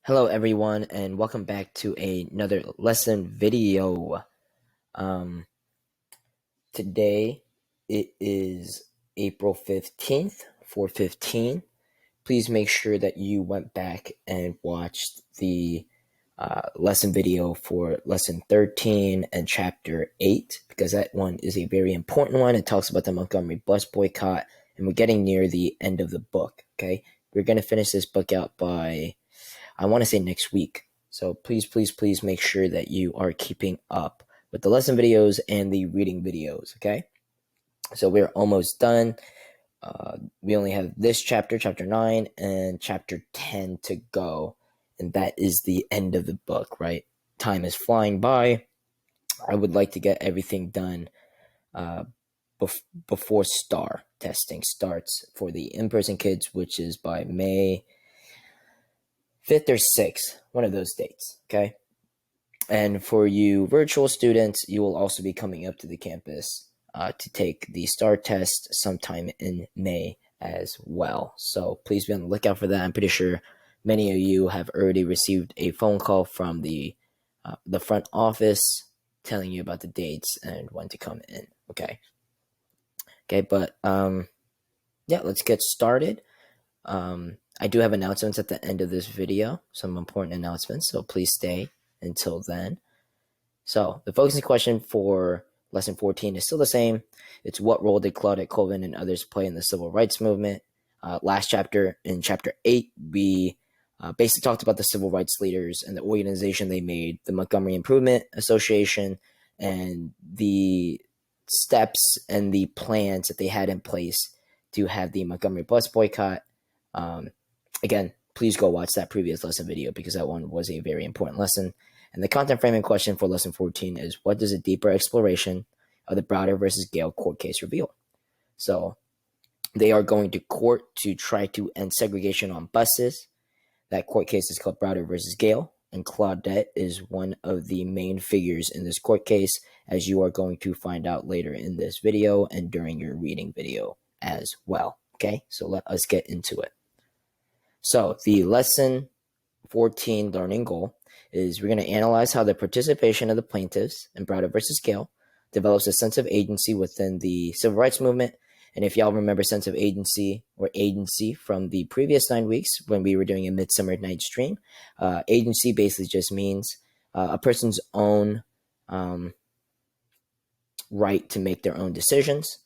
Hello everyone and welcome back to another lesson video. Um, Today it is April 15th, 4:15. Please make sure that you went back and watched the lesson video for lesson 13 and chapter 8 because that one is a very important one. It talks about the Montgomery bus boycott and we're getting near the end of the book, okay? We're going to finish this book out by I want to say next week. So please make sure that you are keeping up with the lesson videos and the reading videos, okay? So we're almost done. We only have this chapter, chapter 9, and chapter 10 to go. And that is the end of the book, right? Time is flying by. I would like to get everything done before STAR testing starts for the in-person kids, which is by May 5th or 6th, one of those dates, okay? And for you virtual students, you will also be coming up to the campus to take the STAR test sometime in May as well. So please be on the lookout for that. I'm pretty sure many of you have already received a phone call from the front office telling you about the dates and when to come in, okay? Okay, but yeah, let's get started. I do have announcements at the end of this video, some important announcements, so please stay until then. So the focusing question for lesson 14 is still the same. It's what role did Claudette Colvin and others play in the civil rights movement? Last chapter, in chapter 8, we basically talked about the civil rights leaders and the organization they made, the Montgomery Improvement Association, and the steps and the plans that they had in place to have the Montgomery bus boycott. Again, please go watch that previous lesson video because that one was a very important lesson. And the content framing question for lesson 14 is, what does a deeper exploration of the Browder versus Gale court case reveal? So they are going to court to try to end segregation on buses. That court case is called Browder versus Gale, and Claudette is one of the main figures in this court case, as you are going to find out later in this video and during your reading video as well. Okay, so let us get into it. So the lesson 14 learning goal is we're going to analyze how the participation of the plaintiffs in Browder versus Gale develops a sense of agency within the civil rights movement. And if y'all remember sense of agency or agency from the previous 9 weeks when we were doing a Midsummer Night's Dream, agency basically just means a person's own right to make their own decisions,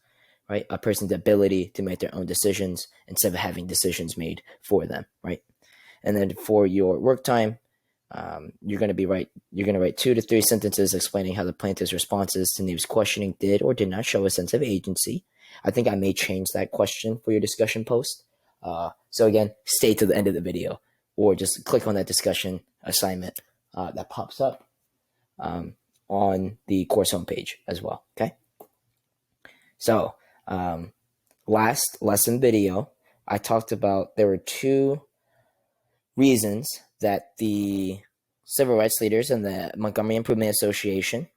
right? A person's ability to make their own decisions instead of having decisions made for them, right? And then for your work time, you're going to write 2 to 3 sentences explaining how the plaintiff's responses to Neve's questioning did or did not show a sense of agency. I think I may change that question for your discussion post. So again, stay to the end of the video or just click on that discussion assignment that pops up on the course homepage as well, okay? So last lesson video, I talked about there were 2 reasons that the civil rights leaders and the Montgomery Improvement Association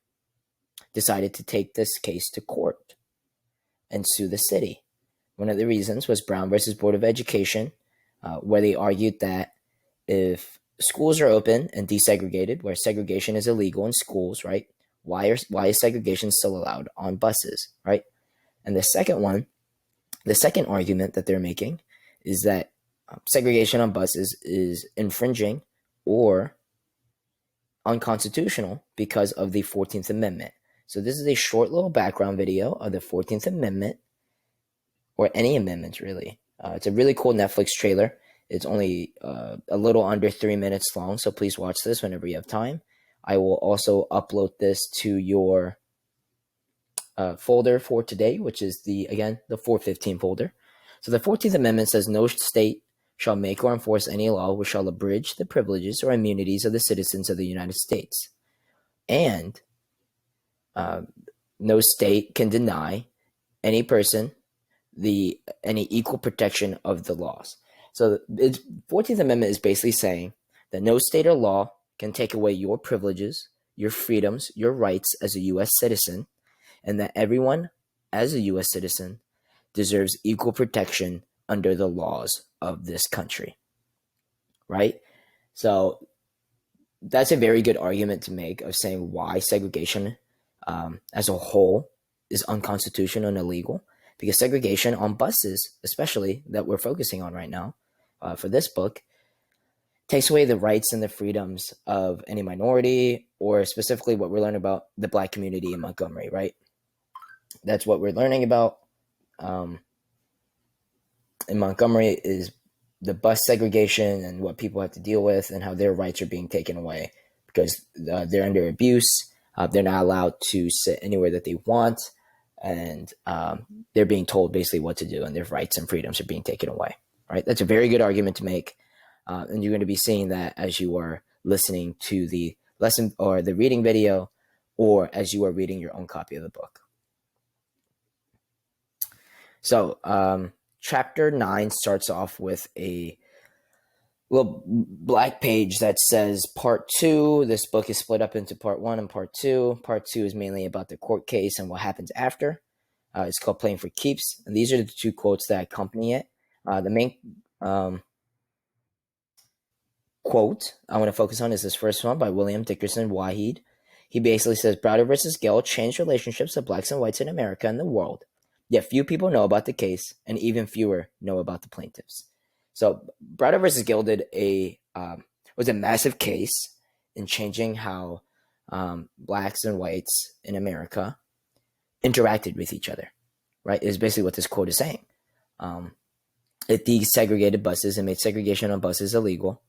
decided to take this case to court and sue the city. One of the reasons was Brown versus Board of Education, where they argued that if schools are open and desegregated, where segregation is illegal in schools, right? Why is segregation still allowed on buses, right? And the second argument that they're making is that segregation on buses is infringing or unconstitutional because of the 14th Amendment. So this is a short little background video of the 14th Amendment, or any amendments really. It's a really cool Netflix trailer. It's only a little under 3 minutes long, so please watch this whenever you have time. I will also upload this to your folder for today, which is the 415 folder. So the 14th Amendment says no state shall make or enforce any law which shall abridge the privileges or immunities of the citizens of the United States. And no state can deny any person any equal protection of the laws. So the 14th Amendment is basically saying that no state or law can take away your privileges, your freedoms, your rights as a U.S. citizen, and that everyone as a U.S. citizen deserves equal protection under the laws of this country, right? So that's a very good argument to make of saying why segregation as a whole is unconstitutional and illegal. Because segregation on buses, especially that we're focusing on right now for this book, takes away the rights and the freedoms of any minority, or specifically what we're learning about the Black community in Montgomery, right? That's what we're learning about in Montgomery, is the bus segregation and what people have to deal with and how their rights are being taken away because they're under abuse. They're not allowed to sit anywhere that they want, and they're being told basically what to do, and their rights and freedoms are being taken away. Right? That's a very good argument to make, and you're going to be seeing that as you are listening to the lesson or the reading video, or as you are reading your own copy of the book. So, Chapter 9 starts off with a little black page that says Part 2. This book is split up into Part 1 and Part 2. Part 2 is mainly about the court case and what happens after. It's called Playing for Keeps. And these are the two quotes that accompany it. The main quote I want to focus on is this first one by William Dickerson Waheed. He basically says, Browder versus Gale changed relationships of blacks and whites in America and the world. Yet few people know about the case, and even fewer know about the plaintiffs. So Browder versus Gill was a massive case in changing how blacks and whites in America interacted with each other. Right, is basically what this quote is saying. It desegregated buses and made segregation on buses illegal,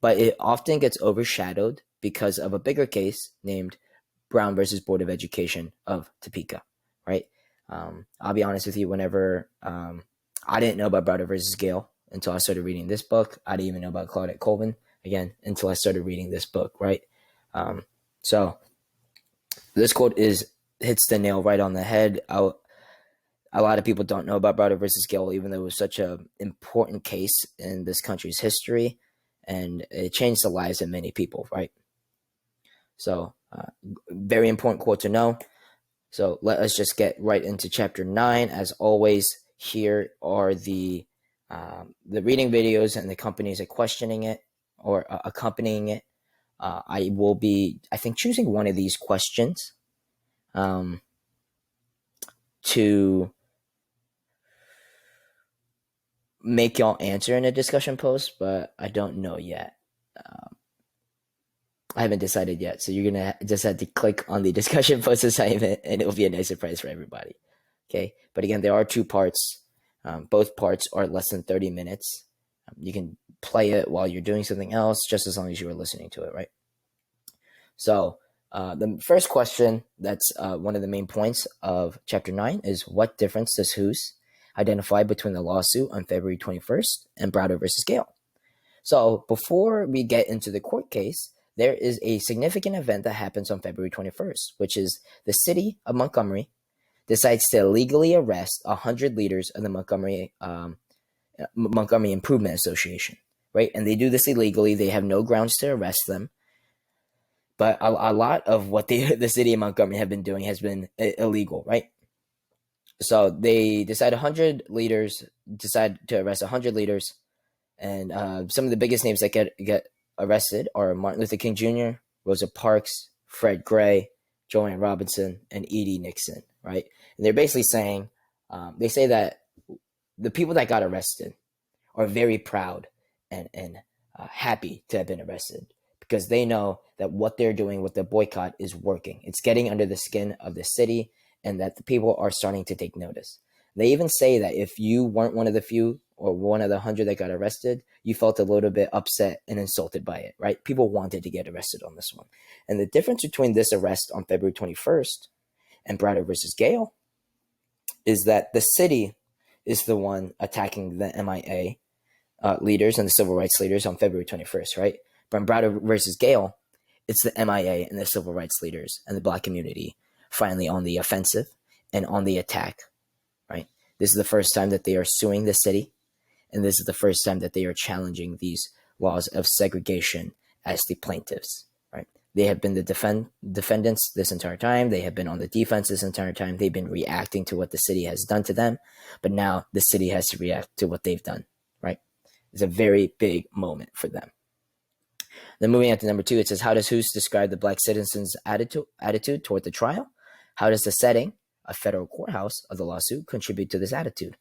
but it often gets overshadowed because of a bigger case named Brown versus Board of Education of Topeka. Right. I'll be honest with you, whenever I didn't know about Browder versus Gale until I started reading this book. I didn't even know about Claudette Colvin, again, until I started reading this book, right? So this quote hits the nail right on the head. A lot of people don't know about Browder versus Gale, even though it was such an important case in this country's history, and it changed the lives of many people, right? So very important quote to know. So let us just get right into Chapter 9. As always, here are the reading videos and the companies are questioning it or accompanying it. I will be, I think, choosing one of these questions to make y'all answer in a discussion post, but I don't know yet. I haven't decided yet, so you're gonna just have to click on the discussion post assignment, and it'll be a nice surprise for everybody. Okay, but again, there are two parts. Both parts are less than 30 minutes. You can play it while you're doing something else, just as long as you are listening to it, right? So the first question, that's one of the main points of Chapter 9, is what difference does Hoos identify between the lawsuit on February 21st and Browder versus Gale? So before we get into the court case, there is a significant event that happens on February 21st, which is the city of Montgomery decides to illegally arrest 100 leaders of the Montgomery Improvement Association, right? And they do this illegally. They have no grounds to arrest them. But a lot of what the city of Montgomery have been doing has been illegal, right? So they decide to arrest 100 leaders. And some of the biggest names that get arrested are Martin Luther King Jr., Rosa Parks, Fred Gray, Joanne Robinson, and Edie Nixon, right? And they're basically saying, they say that the people that got arrested are very proud and happy to have been arrested because they know that what they're doing with the boycott is working. It's getting under the skin of the city and that the people are starting to take notice. They even say that if you weren't one of the few or one of the 100 that got arrested, you felt a little bit upset and insulted by it, right? People wanted to get arrested on this one. And the difference between this arrest on February 21st and Browder versus Gale is that the city is the one attacking the MIA leaders and the civil rights leaders on February 21st, right? But in Browder versus Gale, it's the MIA and the civil rights leaders and the Black community finally on the offensive and on the attack, right? This is the first time that they are suing the city, and this is the first time that they are challenging these laws of segregation as the plaintiffs, right? They have been the defendants this entire time. They have been on the defense this entire time. They've been reacting to what the city has done to them, but now the city has to react to what they've done, right? It's a very big moment for them. Then moving on to number 2, it says, how does Hoos describe the black citizens' attitude toward the trial? How does the setting, a federal courthouse, of the lawsuit contribute to this attitude?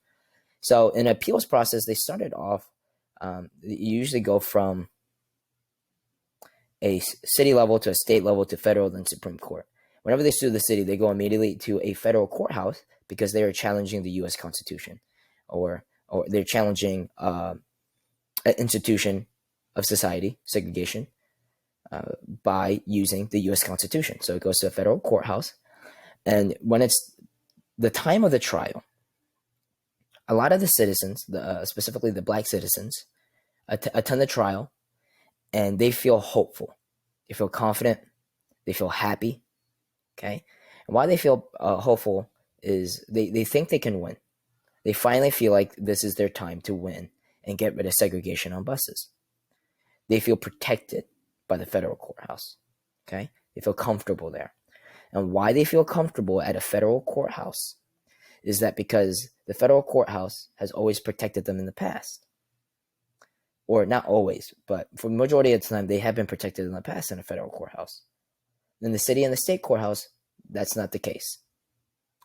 So in appeals process, they started off, you usually go from a city level to a state level to federal, then Supreme Court. Whenever they sue the city, they go immediately to a federal courthouse because they are challenging the U.S. Constitution, or they're challenging an institution of society, segregation, by using the U.S. Constitution. So it goes to a federal courthouse. And when it's the time of the trial, a lot of the citizens, specifically the black citizens, attend the trial, and they feel hopeful. They feel confident. They feel happy. Okay? And why they feel hopeful is they think they can win. They finally feel like this is their time to win and get rid of segregation on buses. They feel protected by the federal courthouse. Okay? They feel comfortable there. And why they feel comfortable at a federal courthouse is that because the federal courthouse has always protected them in the past. Or not always, but for the majority of the time, they have been protected in the past in a federal courthouse. In the city and the state courthouse, that's not the case,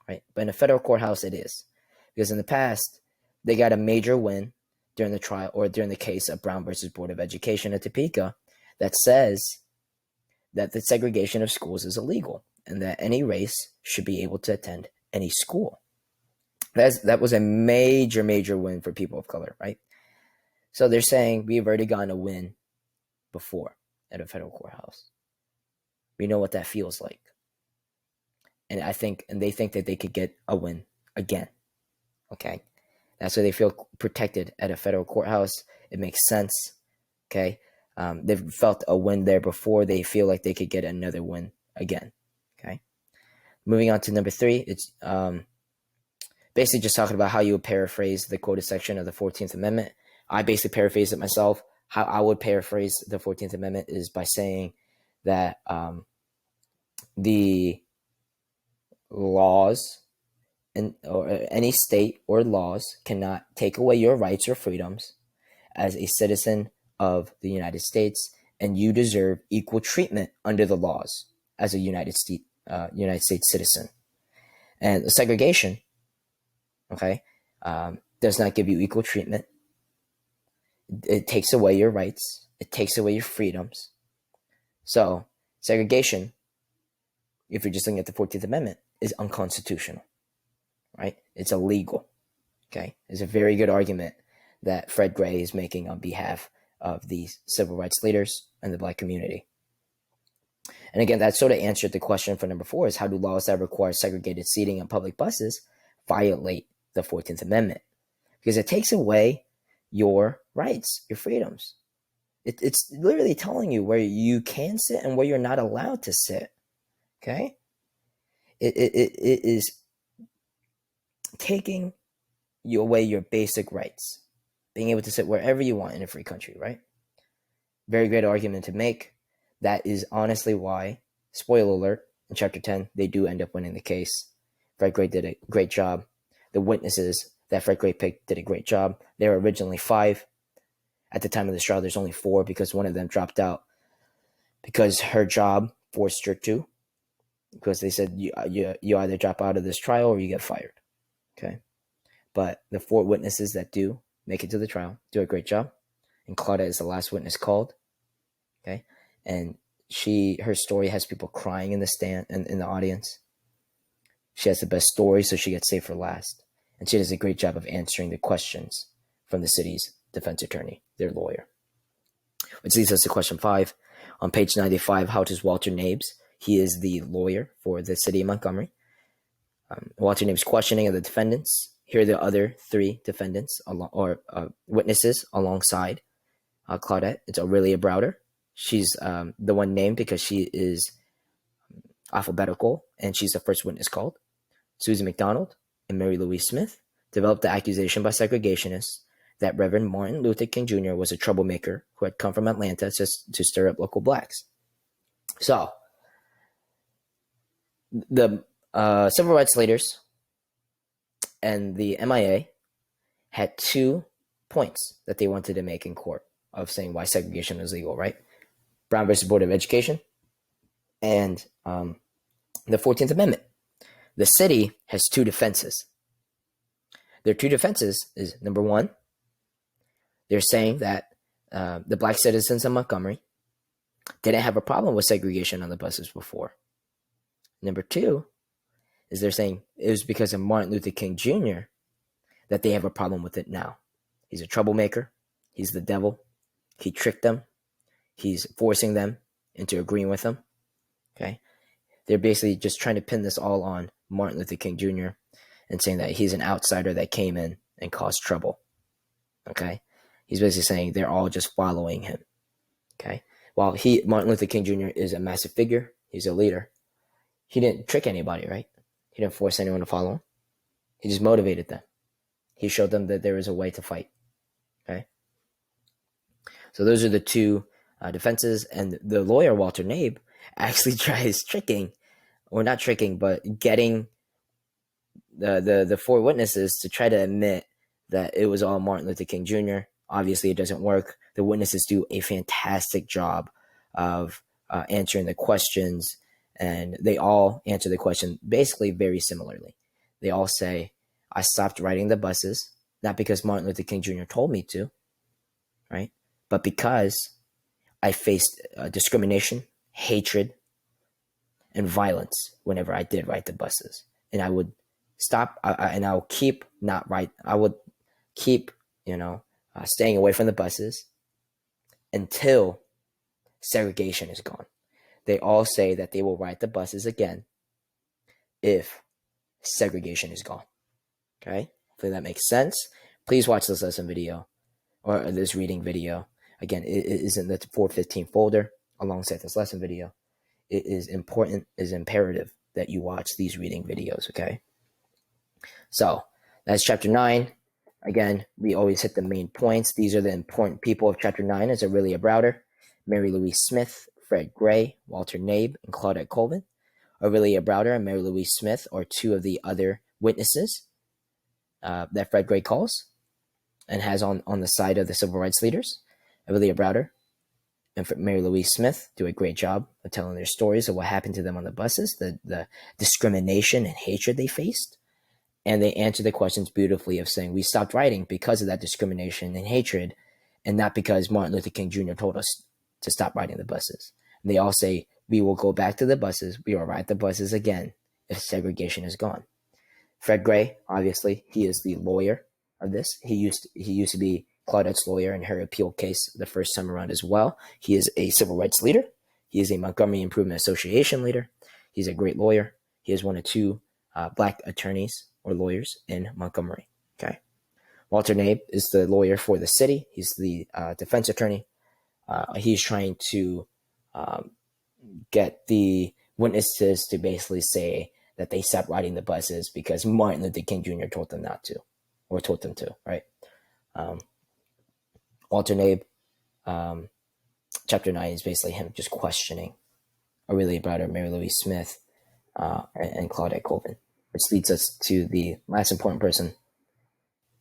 right? But in a federal courthouse, it is. Because in the past, they got a major win during the trial, or during the case of Brown versus Board of Education at Topeka, that says that the segregation of schools is illegal and that any race should be able to attend any school. That was a major, major win for people of color, right? So they're saying we've already gotten a win before at a federal courthouse. We know what that feels like. And they think that they could get a win again. Okay? That's why they feel protected at a federal courthouse. It makes sense. Okay? They've felt a win there before. They feel like they could get another win again. Okay? Moving on to number 3, it's basically just talking about how you would paraphrase the quoted section of the 14th Amendment. I basically paraphrase it myself. How I would paraphrase the 14th Amendment is by saying that the laws or any state or laws cannot take away your rights or freedoms as a citizen of the United States, and you deserve equal treatment under the laws as a United States citizen. And the segregation, okay, does not give you equal treatment. It takes away your rights. It takes away your freedoms. So segregation, if you're just looking at the 14th Amendment, is unconstitutional, right? It's illegal, okay? It's a very good argument that Fred Gray is making on behalf of the civil rights leaders and the black community. And again, that sort of answered the question for number 4, is how do laws that require segregated seating on public buses violate the 14th Amendment? Because it takes away your rights, your freedoms. It's literally telling you where you can sit and where you're not allowed to sit. Okay? It is taking you away your basic rights, being able to sit wherever you want in a free country, right? Very great argument to make. That is honestly why, spoiler alert, in chapter 10, they do end up winning the case. Fred Gray did a great job. The witnesses that Fred Gray picked did a great job. There were originally 5. At the time of this trial, there's only 4 because one of them dropped out because her job forced her to. Because they said you either drop out of this trial or you get fired. Okay? But the 4 witnesses that do make it to the trial do a great job. And Claudette is the last witness called. Okay? And her story has people crying in the stand and in the audience. She has the best story, so she gets saved for last. And she does a great job of answering the questions from the city's defense attorney, their lawyer. Which leads us to question 5. On page 95, how does Walter Nabes, he is the lawyer for the city of Montgomery. Walter Nabes' questioning of the defendants. Here are the other 3 defendants witnesses alongside Claudette. It's Aurelia Browder. She's the one named because she is alphabetical, and she's the first witness called. Susan McDonald and Mary Louise Smith developed the accusation by segregationists that Reverend Martin Luther King Jr. was a troublemaker who had come from Atlanta to stir up local blacks. So, the civil rights leaders and the MIA had 2 points that they wanted to make in court of saying why segregation is legal, right? Brown versus Board of Education, and the 14th Amendment. The city has two defenses. Their two defenses is, number one, they're saying that the black citizens of Montgomery didn't have a problem with segregation on the buses before. Number two is they're saying it was because of Martin Luther King Jr. that they have a problem with it now. He's a troublemaker. He's the devil. He tricked them. He's forcing them into agreeing with him. Okay? They're basically just trying to pin this all on Martin Luther King Jr. and saying that he's an outsider that came in and caused trouble. Okay? He's basically saying they're all just following him. Okay? While Martin Luther King Jr. is a massive figure, he's a leader, he didn't trick anybody, right? He didn't force anyone to follow him. He just motivated them. He showed them that there is a way to fight. Okay? So those are the two defenses. And the lawyer, Walter Knabe, actually tries tricking, or not tricking, but getting the four witnesses to try to admit that it was all Martin Luther King Jr. Obviously, it doesn't work. The witnesses do a fantastic job of answering the questions, and they all answer the question basically very similarly. They all say, I stopped riding the buses, not because Martin Luther King Jr. told me to, right? But because I faced discrimination, hatred, and violence whenever I did ride the buses. And I would stop, and I will keep not ride. I would keep, staying away from the buses until segregation is gone. They all say that they will ride the buses again if segregation is gone. Okay? Hopefully that makes sense. Please watch this lesson video, or this reading video. Again, it is in the 415 folder alongside this lesson video. It is important, it is imperative that you watch these reading videos, okay? So, that's chapter 9. Again, we always hit the main points. These are the important people of chapter 9 as Aurelia Browder, Mary Louise Smith, Fred Gray, Walter Knabe, and Claudette Colvin. Aurelia Browder and Mary Louise Smith are two of the other witnesses that Fred Gray calls and has on the side of the civil rights leaders. Aurelia Browder and Mary Louise Smith do a great job of telling their stories of what happened to them on the buses, the discrimination and hatred they faced. And they answer the questions beautifully of saying, we stopped riding because of that discrimination and hatred, and not because Martin Luther King Jr. told us to stop riding the buses. And they all say, we will go back to the buses. We will ride the buses again if segregation is gone. Fred Gray, obviously, he is the lawyer of this. He used to be Claudette's lawyer in her appeal case the first time around as well. He is a civil rights leader. He is a Montgomery Improvement Association leader. He's a great lawyer. He is one of two black attorneys or lawyers in Montgomery. Okay. Walter Knabe is the lawyer for the city. He's the defense attorney. He's trying to get the witnesses to basically say that they stopped riding the buses because Martin Luther King Jr. told them not to, or told them to, right? Walter Knabe, chapter 9 is basically him just questioning Aurelia Browder, Mary Louise Smith, and Claudette Colvin, which leads us to the last important person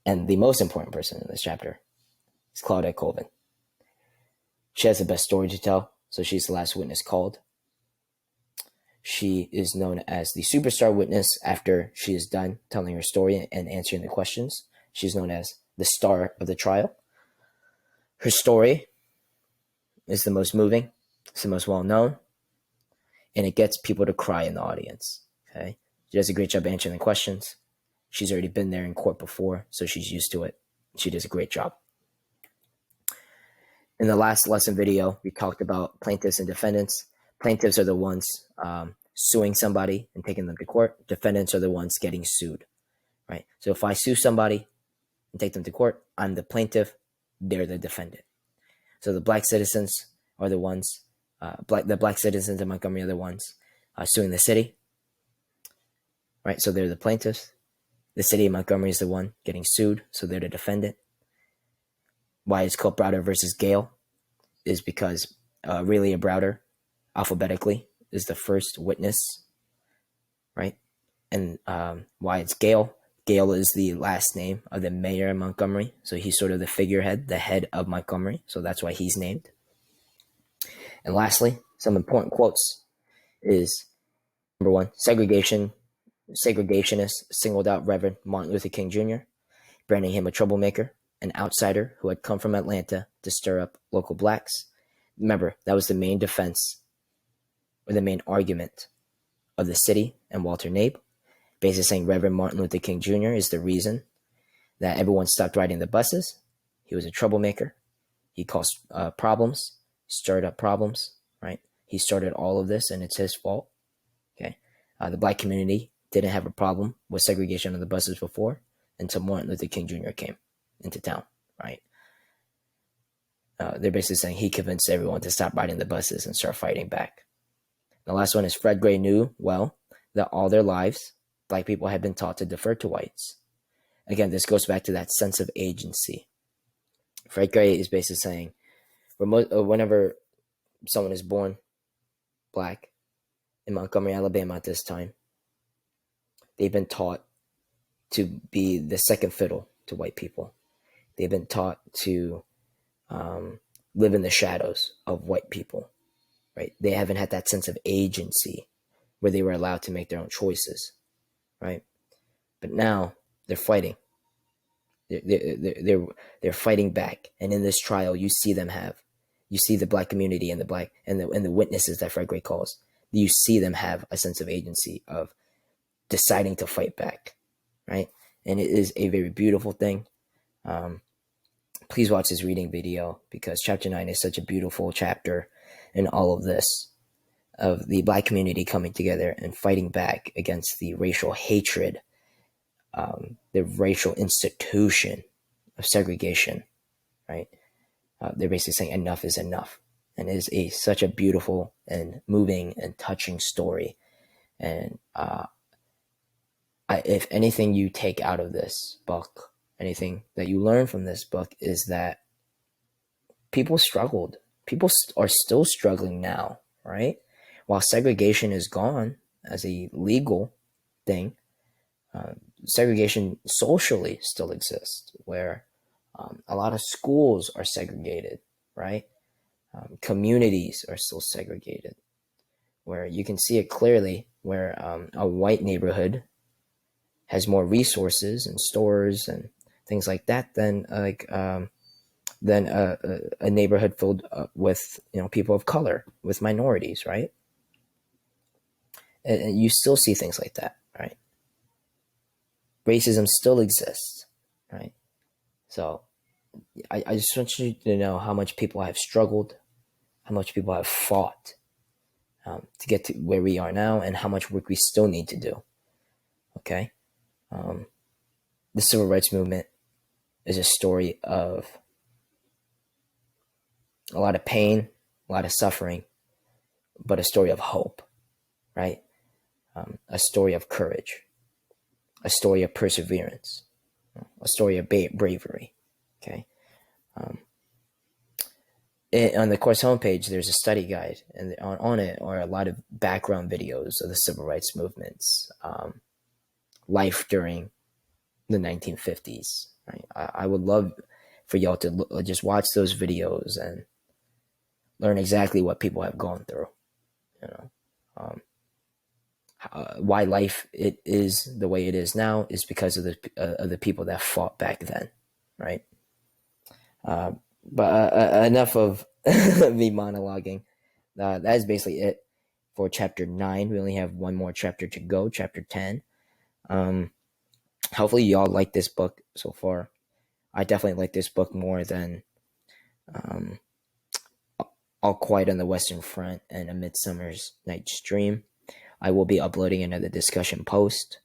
and the most important person in this chapter is Claudette Colvin. She has the best story to tell, so she's the last witness called. She is known as the superstar witness after she is done telling her story and answering the questions. She's known as the star of the trial. Her story is the most moving, it's the most well-known, and it gets people to cry in the audience, okay? She does a great job answering the questions. She's already been there in court before, so she's used to it. She does a great job. In the last lesson video, we talked about plaintiffs and defendants. Plaintiffs are the ones suing somebody and taking them to court. Defendants are the ones getting sued, right? So if I sue somebody and take them to court, I'm the plaintiff, they're the defendant. So the black citizens are the ones, the black citizens in Montgomery are the ones suing the city, right? So they're the plaintiffs. The city of Montgomery is the one getting sued, so they're the defendant. Why it's called Browder versus Gale is because Aurelia Browder, alphabetically, is the first witness, right? And why it's Gale. Gale is the last name of the mayor of Montgomery, so he's sort of the figurehead, the head of Montgomery, so that's why he's named. And lastly, some important quotes is number one, segregationists singled out Reverend Martin Luther King Jr., branding him a troublemaker, an outsider who had come from Atlanta to stir up local blacks. Remember, that was the main defense or the main argument of the city and Walter Knabe, basically saying Reverend Martin Luther King Jr. is the reason that everyone stopped riding the buses. He was a troublemaker. He caused problems, stirred up problems, right? He started all of this, and it's his fault. Okay, the black community didn't have a problem with segregation on the buses before until Martin Luther King Jr. came into town, right? They're basically saying he convinced everyone to stop riding the buses and start fighting back. The last one is Fred Gray knew well that all their lives, black people had been taught to defer to whites. Again, this goes back to that sense of agency. Fred Gray is basically saying whenever someone is born black in Montgomery, Alabama at this time, they've been taught to be the second fiddle to white people. They've been taught to live in the shadows of white people, right? They haven't had that sense of agency where they were allowed to make their own choices, right? But now they're fighting. They're fighting back, and in this trial, you see the black community and the witnesses that Fred Gray calls. You see them have a sense of agency of deciding to fight back, right? And it is a very beautiful thing. Please watch this reading video because chapter 9 is such a beautiful chapter in all of this of the black community coming together and fighting back against the racial hatred, the racial institution of segregation, right? They're basically saying enough is enough, and it is such a beautiful and moving and touching story. And if anything you take out of this book, anything that you learn from this book is that people struggled. People are still struggling now, right? While segregation is gone as a legal thing, segregation socially still exists, where a lot of schools are segregated, right? Communities are still segregated, where you can see it clearly, where a white neighborhood has more resources and stores and things like that than a neighborhood filled with people of color, with minorities, right? And you still see things like that, right? Racism still exists, right? So I just want you to know how much people have struggled, how much people have fought to get to where we are now, and how much work we still need to do, okay? The civil rights movement is a story of a lot of pain, a lot of suffering, but a story of hope, right? A story of courage, a story of perseverance, a story of bravery, okay? On the course homepage, there's a study guide, and on it are a lot of background videos of the civil rights movement's life during the 1950s. Right? I would love for y'all to just watch those videos and learn exactly what people have gone through. Why life it is the way it is now is because of the people that fought back then, right? But enough of me monologuing. That is basically it for chapter 9. We only have one more chapter to go, chapter 10. Hopefully y'all like this book so far. I definitely like this book more than All Quiet on the Western Front and A Midsummer's Night's Dream. I will be uploading another discussion post.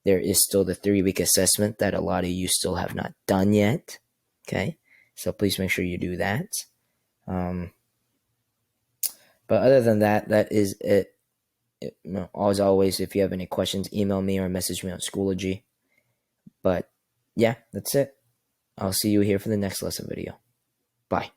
There is still the 3-week assessment that a lot of you still have not done yet. Okay, so please make sure you do that. But other than that, that is it. As always, if you have any questions, email me or message me on Schoology. But yeah, that's it. I'll see you here for the next lesson video. Bye.